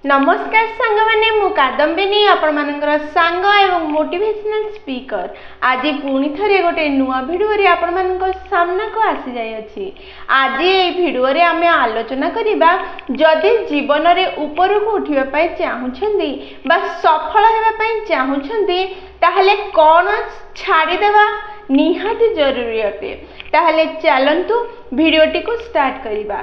नमस्कार सांग मैंने मु कादम्बिनी आपण मानकर सांग एवं मोटिवेशनल स्पीकर आज पुणी थे गोटे नुआ भिडियो रे आपण मानकर सामना को आसी जाय अछि। आज ए भिडियो रे आमे आलोचना करिबा जदि जीवन रे ऊपर को उठिबा पई चाहुछंदी बा सफल हेबा पई चाहुछंदी ताहले कोन छाड़ी देबा निहाती जरूरी अटे। ताहले चलंतु भिडियोटी को स्टार्ट करिबा।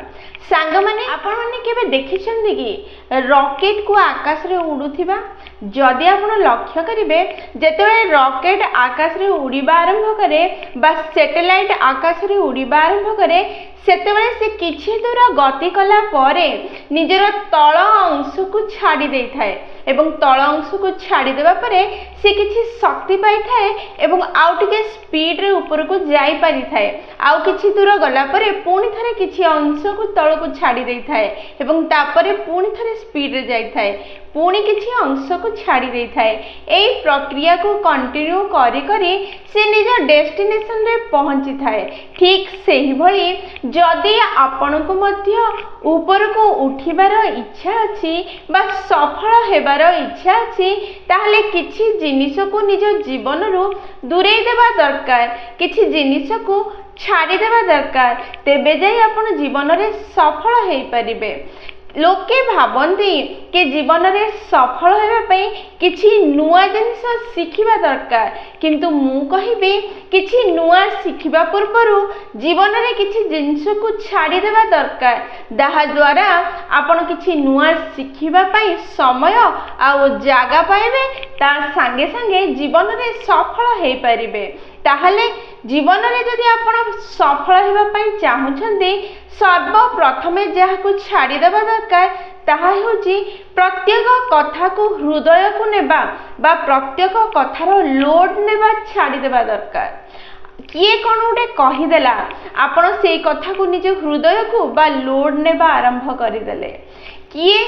सांग माने आपण माने केबे देखिछंदी कि रॉकेट को आकाश रे उडुथिबा? जदि आपण लक्ष्य करिवे जेतेबे रॉकेट आकाश रे उड़ीबा आरंभ करे बा सैटेलाइट आकाश रे उड़ीबा आरंभ करे सेतेबेले से किछि दूर गति कला परे निजर तळ अंश को छाड़ी देई थाए एवं तळ अंश को छाड़ी देबा परे से किछि शक्ति पाई थाए एवं आउ टिके स्पीड रे ऊपर को जाई पारि थाए। आउ किछि दूर गला परे पुणी थरे किछि अंश को तळ को छाड़ी देई थाए एवं तापरे पुणी थरे स्पीड रे जाई थाए पुणी किछि अंश को छाड़ी देई थाए। एई प्रक्रिया को कंटिन्यू करी करी से निज डेस्टिनेशन रे पहुंची थाए। ठीक सेही भली जदि आपण को मध्य ऊपर को उठिबार इच्छा अछि बा सफल हेबार इच्छा अछि ताहले किछि जिनिस को निज जीवन रु दूरेई देबा दरकार, किछि जिनिस को छाड़ी देबा दरकार, तेबे जाई आपण जीवन रे सफल हेई परिबे। लोके भाबंती कि जीवन रे सफल हेबा पई किछि नुआ जिनिस शिखिबा दरकार, किंतु मु कहिबे किछि नुआ शिखिबा पूर्वरु जीवन रे किछि जिनिस को छाड़ी देबा दरकार, दाहा द्वारा आपण किछि नुआ शिखिबा पई समय आ जागा पाइबे, ता संगे संगे जीवन रे सफल हेई परिबे। ताहले जीवन रे जदि आपण सफल हेबा पई चाहुछंती सर्वप्रथमे जहा को छाड़ी देबा दरकार ताहा होची प्रत्येक कथा को हृदय को नेबा बा प्रत्येक कथार लोड नेबा छाड़ी देबा दरकार। किए कौन गोटे कहीदेला आपण से कथा को निज हृदय को बा लोड नेबा आरंभ करदेले, किए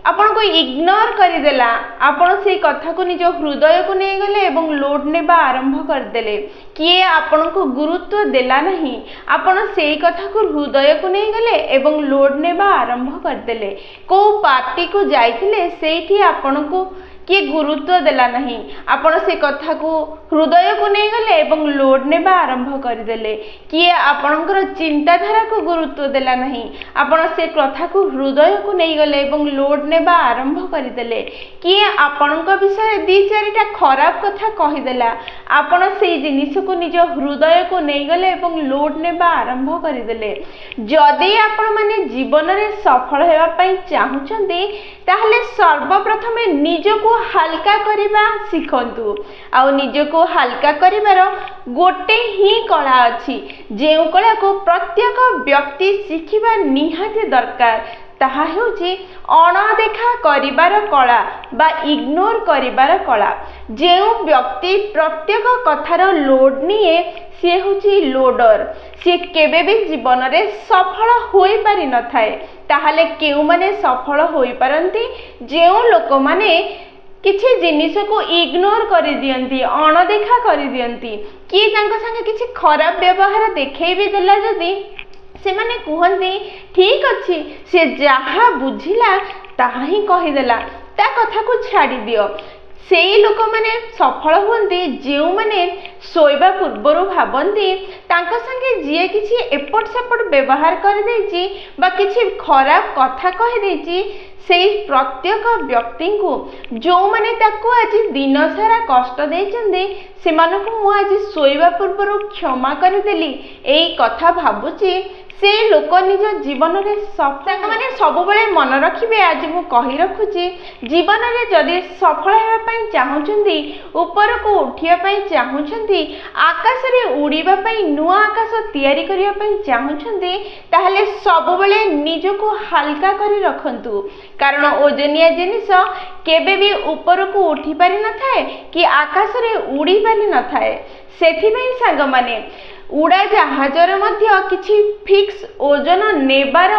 आपण को इग्नोर करदेला आपण से कथा को निज हृदय को नहीं गले एवं लोड नेबा आरंभ करदेले, किए आपण को गुरुत्व देला नहीं आपण से कथा को हृदय को नहीं गले एवं लोड नेबा आरंभ करदेले। को पार्टी को जाइथिले सेठी आपण को किए गुरुत्व देला नहीं आपण से कथा को हृदय को नहीं गले एवं लोड नेबा आरंभ करदेले, किए आपणकर चिंताधारा को गुरुत्व देला नहीं आपण से कथा को हृदय को नहीं गले एवं लोड नेबा आरंभ करदेले, किए आपणक विषय दी चारिटा खराब कथा कहीदेला आपण से जिनिस को निज हृदय को नहीं गले एवं लोड नेबा आरंभ करदेले। जदि आपण माने जीवन रे सफल हेबा पई चाहुचंती ताहले सर्वप्रथमे निज को हल्का करिबा सिखंतु। आउ निज को हल्का करिबार गोटे ही कला अछि जेउ कला को प्रत्येक व्यक्ति शिखिबा निहाती दरकार, ताहा हेउची अणदेखा करिबार कला बा इग्नोर करिबार कला। जेउ व्यक्ति प्रत्येक कथार लोड निए सी होची लोडर, सी केबे भी जीवन रे सफल होई पारि न थाए। ताहाले केउ माने सफल होई पारंती जेउ लोक माने किछि जिनिस को इग्नोर करि दियंती, अणदेखा करि दियंती, कि तांको संगे किछि खराब व्यवहार देखै भी देला जदी से माने कहंती ठीक अछि से जहा बुझिला ताहा ही कहिदेला ता कथा को छाड़ी दियो। सेई लोक माने सफल होंती जेउ माने सोइबा पूर्वरु भाबंती तांका संगे जिए किछि एपट सेपट व्यवहार कर देछि बा किछि खराब कथा कहि देछि सेई प्रत्येक व्यक्ति को जो माने ताको आज दिन सारा कष्ट देचंदी सेमानकु मु आज सोइबा पूर्वरु क्षमा कर देली एई कथा भाबुची से लोक निज जीवन रे सफल माने सब बेले मन रखिबे। आज मु कहि रखुची जीवन रे जदि सफल हेबा पई चाहुचंदी ऊपर को उठिया पई चाहुचंदी आकाश रे उड़ीबा पई नुआ आकाश तयारी करिया पई चाहुचंदी ताहले सब बेले निज को हल्का करी रखंतु, कारण ओजनिया जिनिस केबे भी ऊपर को उठी पारि न थाए कि आकाश रे उड़ी पारि न थाए। सेथि पई सांग माने उड़ा जहाजर मध्य किछि फिक्स ओजन नेबार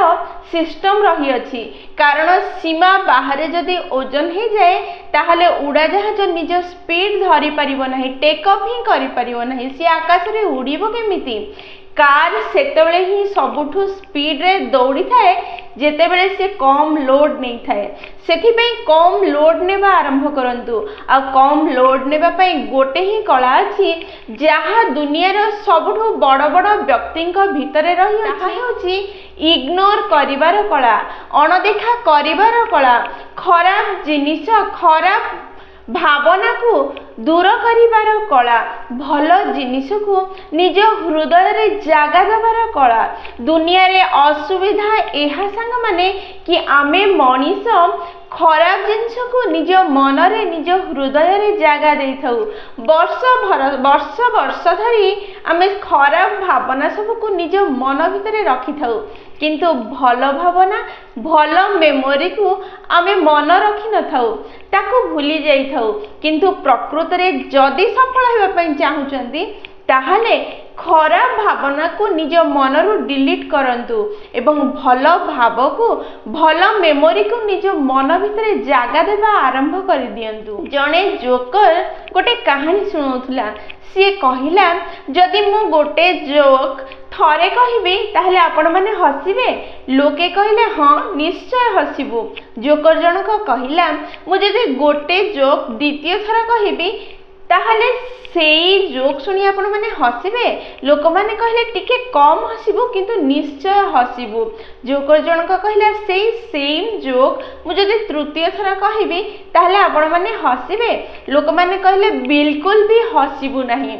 सिस्टम रही अछि, कारण सीमा बाहर जदि ओजन हो जाए ताहले उड़ा जहाज निज स्पीड धरी परिबो नहीं, टेक ऑफ ही करि परिबो नहीं, सी आकाश रे उड़ीबो केमिति, कार सेतेबेले ही सबुठु स्पीड रे दौड़ी थाए जेतेबेले से कम लोड नहीं थाए सेथिपई कम लोड नेबा आरंभ करंतु आ कम लोड नेबा पई गोटे ही कला अछि जहा दुनिया रो सबुठु बड़ बड़ व्यक्तिंक भितरे रही ताहा होछि इग्नोर करिवार कला अणदेखा करिवार कला खराब जिनिस खराब भावना को दूर करिवार कला भल जिनिस को निज हृदय रे जागा देवार कला दुनिया रे असुविधा एहा संग माने कि आमे मनीष खराब जिनस को निज मन रे निज हृदय रे जागा दे थाउ वर्ष वर्ष धरी आमे खराब भावना सब को निज मन भितरे रखि थाउ किंतु भल भावना भल मेमोरी को आमे मन रखि न थाउ ताको भूली जाई थाउ किंतु प्रकृत रे जदि सफल हेबा पई चाहुचंती ताहाले खराब भावना को निज मन रु डिलीट करंतु एवं भल भाव को भल मेमोरी को निज मन भितरे जागा देबा आरंभ कर दियंतु जने जोकर गोटे कहानी सुनाउथला सी कहिला जदि मु गोटे जोक थरे कहिबी ताहले आपण माने हसिबे लोके कहिले हां निश्चय हसिबु जोकर जनक कहिला मु जदि गोटे जोक द्वितीय थरा कहिबी ताहले सेई जोक सुनी आपण माने हसिबे लोक माने कहले टिके कम हसिबु किंतु निश्चय हसिबु जोकर जनक कहिला सेई सेम जोक मु जदि तृतीय थरा कहिबी ताहले आपण माने हसिबे लोक माने कहले बिल्कुल भी हसिबु नहीं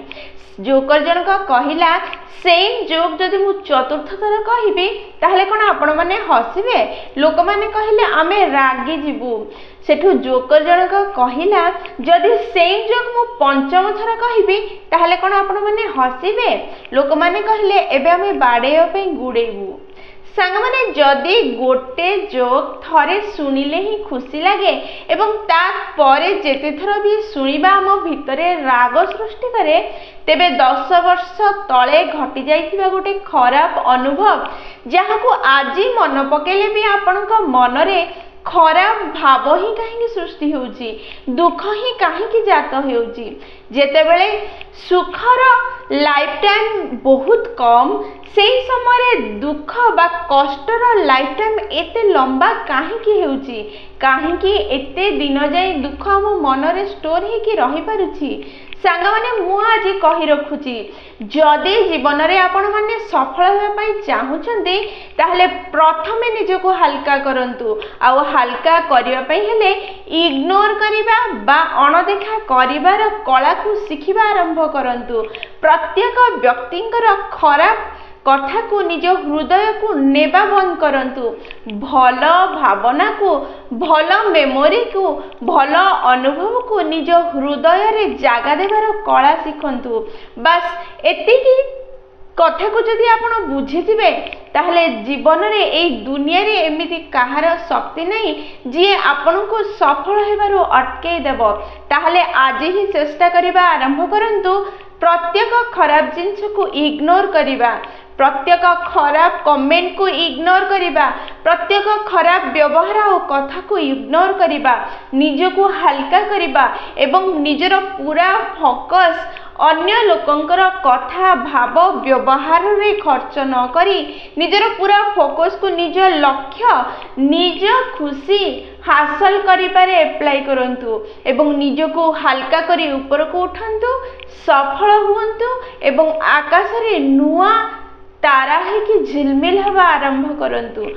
जोकर जनक कहिला सेम जोक जदि मु चतुर्थ थरा कहिबी ताहले कोन आपण माने हसिबे लोक माने कहले आमे रागी जिबु सेठु जोकर जनक कहिला जदि सेम जोक मु पंचम थरा कहिबी ताहले कोन आपण माने हसिबे लोक माने कहले एबे आमे बाडेय पे गुडेबु सांग माने जदि गोटे जोक थरे सुनिले ही खुशी लागे एवं ता परे जेते थर भी सुनिबा हम भितरे राग सृष्टि करे तेबे 10 वर्ष तले घटी जाइथिबा गोटे खराब अनुभव जहाको आजी मन पकेले भी आपनक मन रे खराब भाव ही कहीं सृष्टि होउची दुख ही कहीं जात होउची जेतेबेले सुखर लाइफ टाइम बहुत कम सेही समय दुख बा कष्टर लाइफ टाइम एते लंबा कहीं होउची कहीं एते दिन जाए दुख हम मन रे स्टोर ही कि रही पारुची सांग माने मु आज कहि रखुची जदि जीवन रे आपण माने सफल होबा पई चाहुचंदी ताहले प्रथमे निज को हल्का करंतु आ हल्का करिवा पई हेले इग्नोर करिबा बा अणदेखा करिवार कला को सिखिबा आरंभ करंतु प्रत्येक व्यक्तिंकर खराब कथा को निज हृदय को नेबा बंद करंतु भल भावना को भल मेमोरी को भल अनुभव को निज हृदय रे जागा देवार कला शिखंतु बस एतिकी कथा को जदि आपण बुझिथिबे ताहले जीवन रे एई दुनिया रे एमिति कहार शक्ति नहीं जे आपण को सफल हेबारो अटके देबो ताहले आज ही चेष्टा करिबा आरंभ करंतु प्रत्येक खराब जिंस को इग्नोर करिबा प्रत्येक खराब कमेंट को इग्नोर करिबा प्रत्येक खराब व्यवहार और कथा को इग्नोर करिबा निज को हल्का करिबा एवं निजर पूरा फोकस अन्य लोकंकर कथा भाव व्यवहार रे खर्च न करी निजर पूरा फोकस को निज लक्ष्य निज खुशी हासिल करिपारे अप्लाई करंतु एवं निज को हल्का करी ऊपर को उठंतु सफल हुंतु एवं आकाश रे नुआ तारा है कि झिलमिल हवा आरंभ करंतु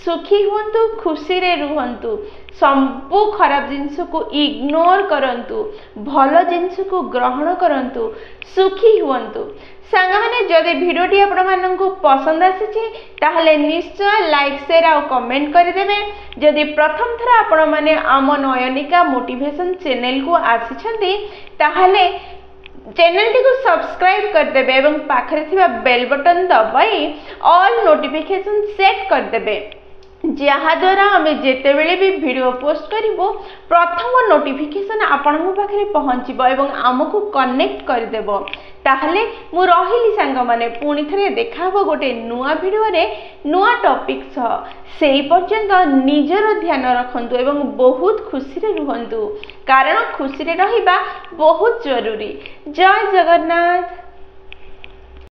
सुखी हुंतु खुशी रे रुहंतु संपू खराब जिंस को इग्नोर करंतु भल जिंस को ग्रहण करंतु सुखी हुंतु सांग माने जदि वीडियोटी आपण माननकु पसंद आसीची ताहले निश्चय लाइक शेयर और कमेंट कर देबे जदि प्रथम थरा आपण माने आम नयनिका मोटिवेशन चैनल को आसीछंती ताहले चैनल टी को सब्सक्राइब कर देबे एवं पाखरे थिबा बेल बटन दबाई ऑल नोटिफिकेशन सेट कर देबे जहा द्वारा आमे जेते बेले भी वीडियो पोस्ट करिवो प्रथम नोटिफिकेशन आपनक पाखरे पहुंचीबो एवं हमकु कनेक्ट कर देबो ताहले मु रहिली सांग माने पुनी थरे देखाबो गोटे नुआ वीडियो रे नुआ टॉपिक सह सेही पर्यंत निजर ध्यान रखंतु एवं बहुत खुशी रे रुहंतु कारण खुशी रे रहिबा बहुत जरूरी। जय जगन्नाथ।